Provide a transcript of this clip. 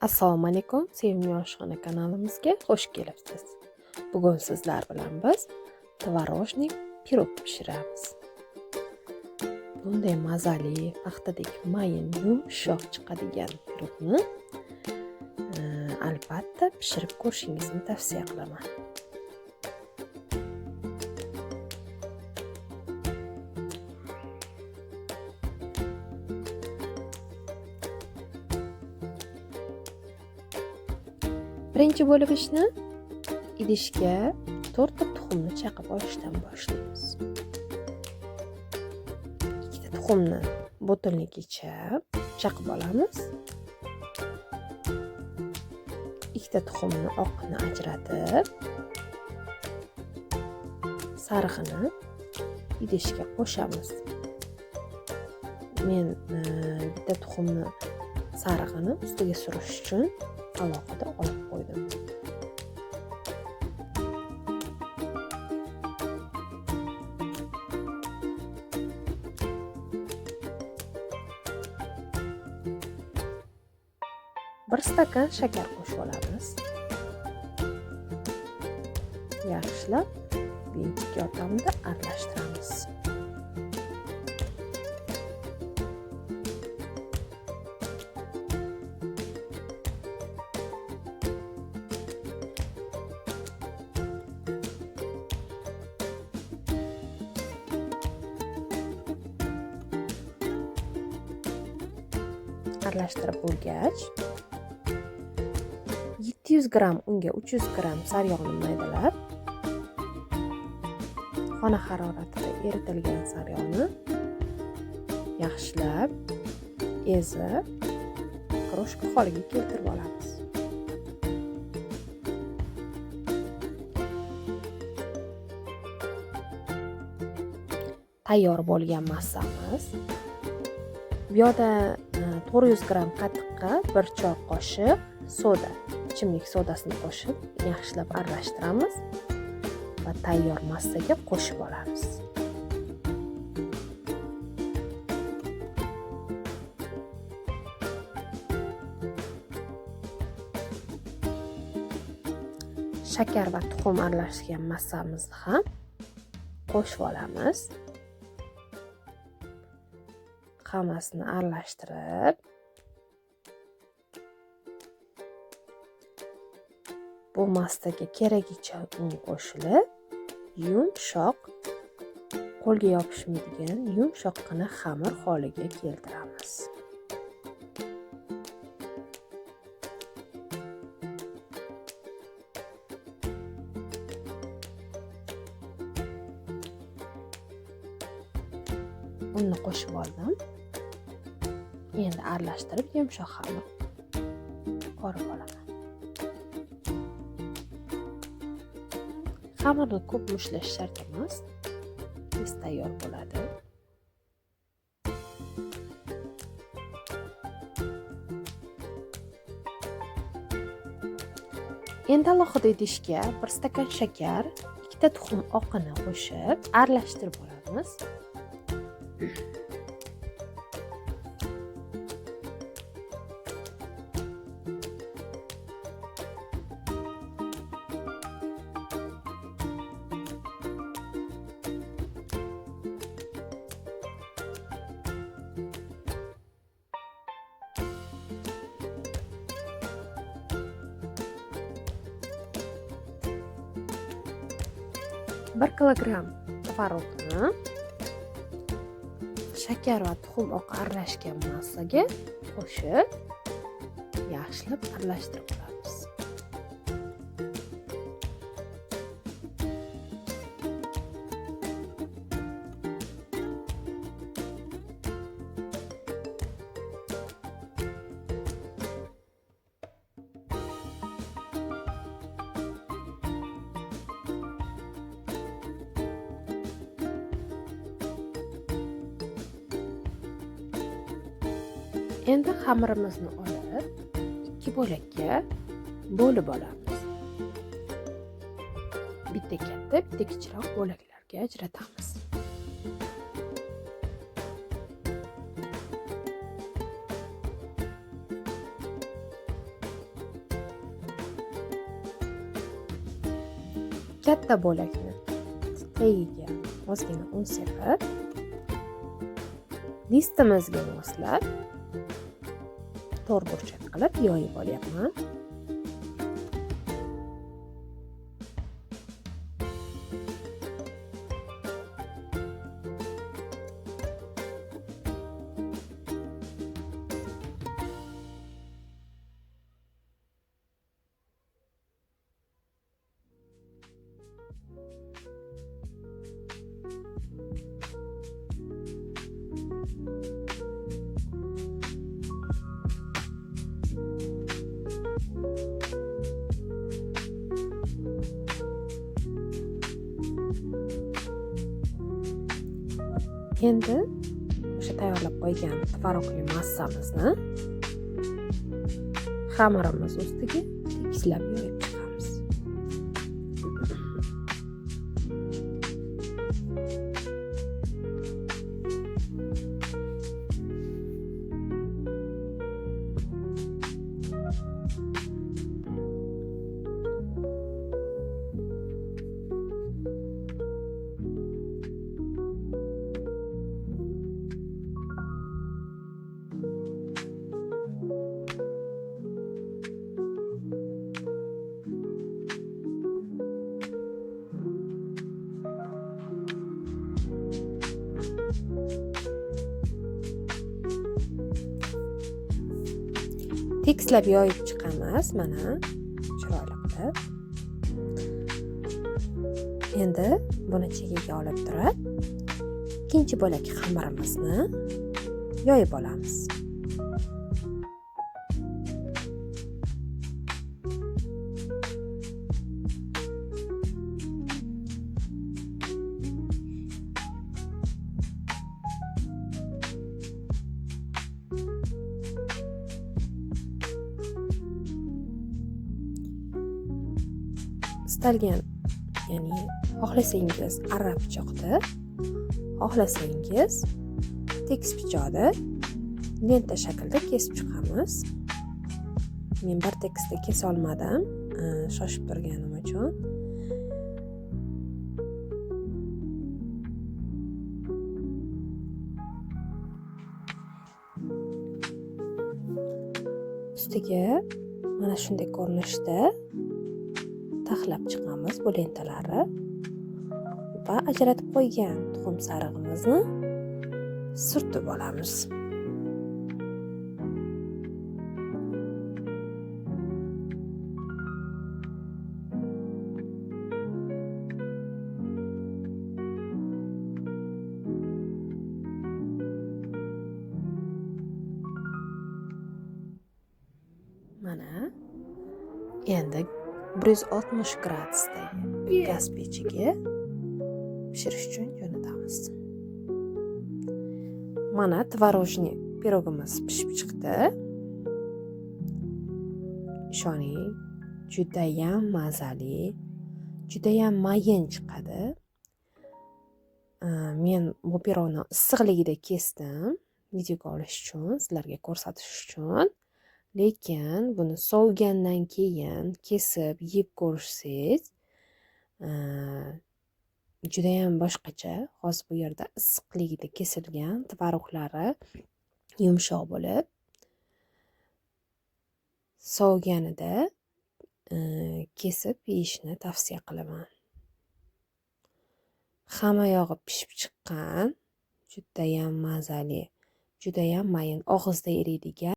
Assalomu alaykum, sevimli oshxona kanalimizga xush kelibsiz. Bugun sizlar bilan biz tvorожный pirog pishiramiz. Bunday mazali, paxtadek mayin, yumshoq chiqadigan pirogni albatta pishirib ko'rishingizni tavsiya qilaman. Birinchi bo'lib ishni idishga 4 ta tuxumni chaqib olishdan boshlaymiz. 2 ta tuxumni botilnikicha chaqib olamiz. 2 ta tuxumni oqini ajratib, sarig'ini idishga qo'shamiz. Men bitta tuxumni sarig'ini ustiga surish uchun alohida olib qo'ydim. Bir stakan shakar qo'shib olamiz. Yaxshilab birinchi yordamda aralashtiramiz. Aralashtirib bo'lgach, 700 gram unga 300 gram sariyog'ni maydalab, xona haroratida eritilgan sariyog'ni yaxshilab ezib, kroshka holiga keltirib olamiz. Tayyor bo'lgan massamiz. Bu yerda 400 gram qatiqqa 1 choy qoshiq soda, ichimlik sodasini qo'shib, yaxshilab aralashtiramiz va tayyor massaga qo'shib olamiz. Shakar va tuxum aralashgan massamizni ham qo'shib olamiz. Hammasini aralashtirib, bu massaga keragicha un qo'shilib, yumshoq, qo'lga yopishmaydigan yumshoqqina xamir holiga keltiramiz. Unni qo'shib oldim. Endi aralashtirib yumshoq xamir qorib olaman. Xamirni ko'p mushlash shart emas, tez tayyor bo'ladi. Endi alohida idishga 1 stakan shakar, 2 ta tuxum oqini qo'shib aralashtirib olamiz. Bir kilogram tvorogni shakar va tuxum oqi aralashgan massaga qo'shib, yaxshilab aralashtirib olamiz. Endi xamirimizni olib, 2 bo'lakka bo'lib olamiz. Bitta katta, bitta kichikroq bo'laklarga ajratamiz. katta bo'lakni tagiga ozgina un sepib, distimizga moslab to'rtburchak qilib yoyib olyapman. Endi o'sha tayyorlab qo'ygan tvorogli massamizni xamirimiz ustiga tekislab yoyib chiqamiz. Tekislab yoyib chiqamiz, mana chiroyli qilib. Endi buni chegaga olib turib, ikkinchi bo'lak xamirimizni yoyib olamiz. Istalgan, ya'ni xohlasangiz arra pichoqda, xohlasangiz tekis pichoqda lenta shaklida kesib chiqamiz. Men bir tekisda kesa olmadim, shoshib turganim uchun. Ustiga mana shunday ko'rinishda taxlab chiqamiz bu lentalari va ajratib qo'ygan tuxum sarig'imizni surtib olamiz. Mana endi 160 gradusdagi gaz pechiga pishirish uchun jo'natamiz. Mana tvorojniy pirogimiz pishib chiqdi. Ishoning, judayam mazali, judayam mayin chiqadi. Men bu pirogni issiqligida kesdim, videoga olish uchun, sizlarga ko'rsatish uchun. Lekin buni sovigandan keyin kesib yeb ko'rsangiz judayam boshqacha. Hozir bu yerda issiqligida kesilgan tvoroglar yumshoq bo'lib, soviganida kesib yeyishni tavsiya qilaman. Hamma yog'i pishib chiqqan, judayam mazali, judayam mayin, og'izda eriydigan